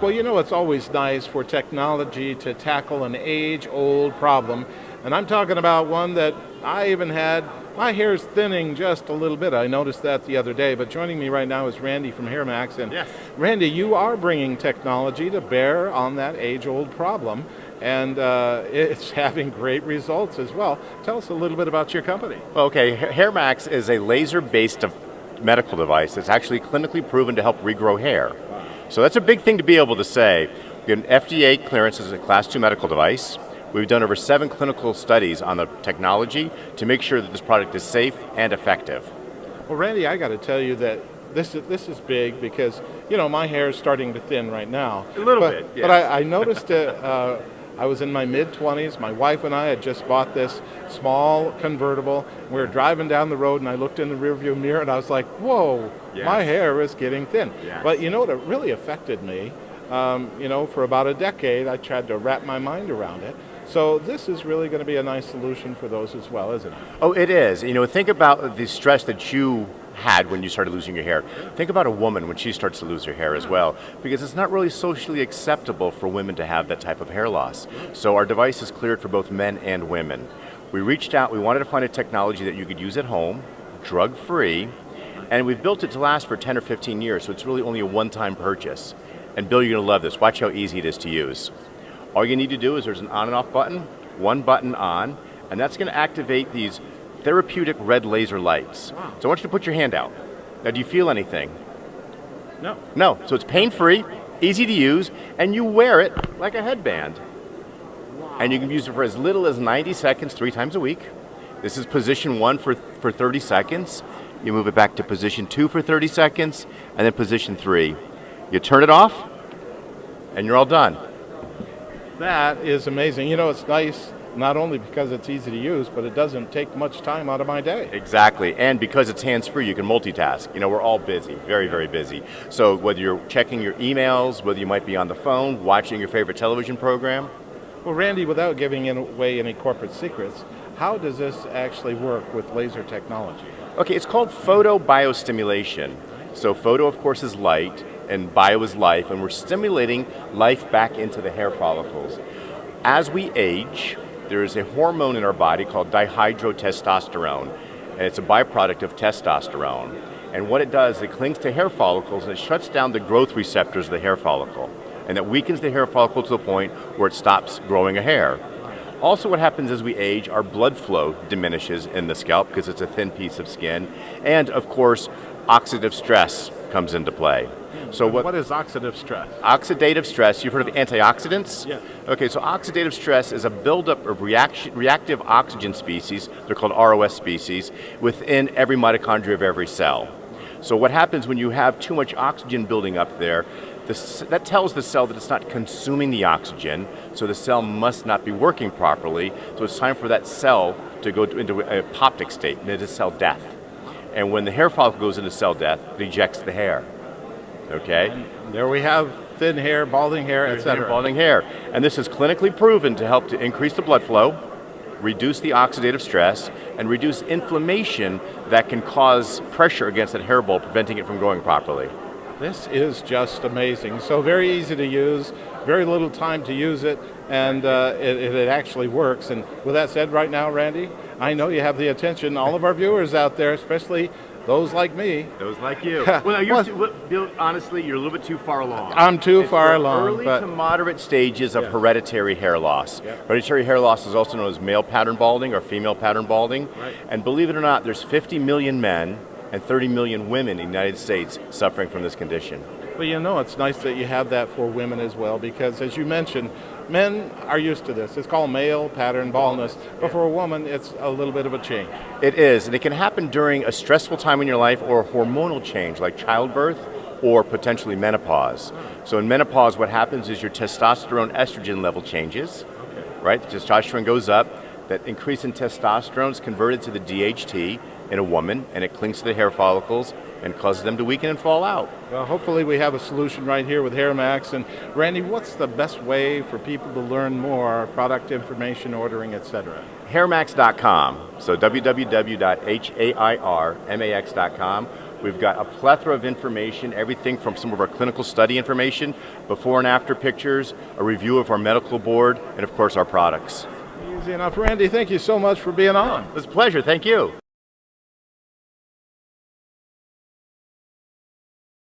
Well, you know, it's always nice for technology to tackle an age-old problem, and I'm talking about one that I even had. My hair's thinning just a little bit. I noticed that the other day, but joining me right now is Randy from HairMax. And Yes. Randy, you are bringing technology to bear on that age-old problem, and it's having great results as well. Tell us a little bit about your company. Well, okay, HairMax is a laser-based medical device that's actually clinically proven to help regrow hair. So that's a big thing to be able to say. We have an FDA clearance as a Class 2 medical device. We've done over 7 clinical studies on the technology to make sure that this product is safe and effective. Well, Randy, I got to tell you that this is big because, you know, my hair is starting to thin right now. A little bit, yes. But I noticed it. I was in my mid-20s. My wife and I had just bought this small convertible. We were driving down the road, and I looked in the rearview mirror, and I was like, whoa, Yes. my hair is getting thin. Yes. But you know what? It really affected me. You know, for about a decade, I tried to wrap my mind around it. So this is really going to be a nice solution for those as well, isn't it? Oh, it is. You know, think about the stress that you had when you started losing your hair. Think about a woman when she starts to lose her hair as well, because it's not really socially acceptable for women to have that type of hair loss. So our device is cleared for both men and women. We reached out, we wanted to find a technology that you could use at home, drug-free, and we've built it to last for 10 or 15 years, so it's really only a one-time purchase. And Bill, you're going to love this. Watch how easy it is to use. All you need to do is there's an on and off button, one button on, and that's going to activate these therapeutic red laser lights. Wow. So I want you to put your hand out. Now, do you feel anything? No. No. So it's pain-free, easy to use, and you wear it like a headband. Wow. And you can use it for as little as 90 seconds 3 times a week. This is position 1 for 30 seconds. You move it back to position 2 for 30 seconds, and then position 3. You turn it off, and you're all done. That is amazing. You know, it's nice not only because it's easy to use, but it doesn't take much time out of my day. Exactly, and because it's hands-free, you can multitask. You know, we're all busy, very, very busy. So whether you're checking your emails, whether you might be on the phone, watching your favorite television program. Well, Randy, without giving away any corporate secrets, how does this actually work with laser technology? Okay, it's called photobiostimulation. So photo, of course, is light, and bio is life, and we're stimulating life back into the hair follicles. As we age, there is a hormone in our body called dihydrotestosterone, and it's a byproduct of testosterone. And what it does, it clings to hair follicles and it shuts down the growth receptors of the hair follicle. And that weakens the hair follicle to the point where it stops growing a hair. Also, what happens as we age, our blood flow diminishes in the scalp because it's a thin piece of skin. And of course, oxidative stress comes into play. So what is oxidative stress? Oxidative stress, you've heard of antioxidants? Yeah. Okay, so oxidative stress is a buildup of reactive oxygen species, they're called ROS species, within every mitochondria of every cell. So what happens when you have too much oxygen building up there, that tells the cell that it's not consuming the oxygen, so the cell must not be working properly, so it's time for that cell to go into a apoptic state, and it is cell death. And when the hair follicle goes into cell death, it ejects the hair. Okay? And there we have thin hair, balding hair, etc. Balding hair. And this is clinically proven to help to increase the blood flow, reduce the oxidative stress, and reduce inflammation that can cause pressure against that hair bulb, preventing it from growing properly. This is just amazing. So very easy to use, very little time to use it, and it actually works. And with that said, right now, Randy, I know you have the attention, all of our viewers out there, especially those like me. Those like you. Well, Bill, honestly, you're a little bit too far along. I'm too far along. Early to moderate stages of hereditary hair loss. Yeah. Hereditary hair loss is also known as male pattern balding or female pattern balding. Right. And believe it or not, there's 50 million men and 30 million women in the United States suffering from this condition. Well, you know, it's nice that you have that for women as well, because as you mentioned, men are used to this. It's called male pattern baldness, but for a woman, it's a little bit of a change. It is, and it can happen during a stressful time in your life or a hormonal change like childbirth or potentially menopause. So in menopause, what happens is your testosterone estrogen level changes, right? The testosterone goes up. That increase in testosterone is converted to the DHT in a woman, and it clings to the hair follicles and causes them to weaken and fall out. Well, hopefully we have a solution right here with HairMax. And Randy, what's the best way for people to learn more, product information, ordering, etc.? HairMax.com, so www.hairmax.com, We've got a plethora of information, everything from some of our clinical study information, before and after pictures, a review of our medical board, and of course our products. Easy enough. Randy, thank you so much for being on. It was a pleasure, thank you.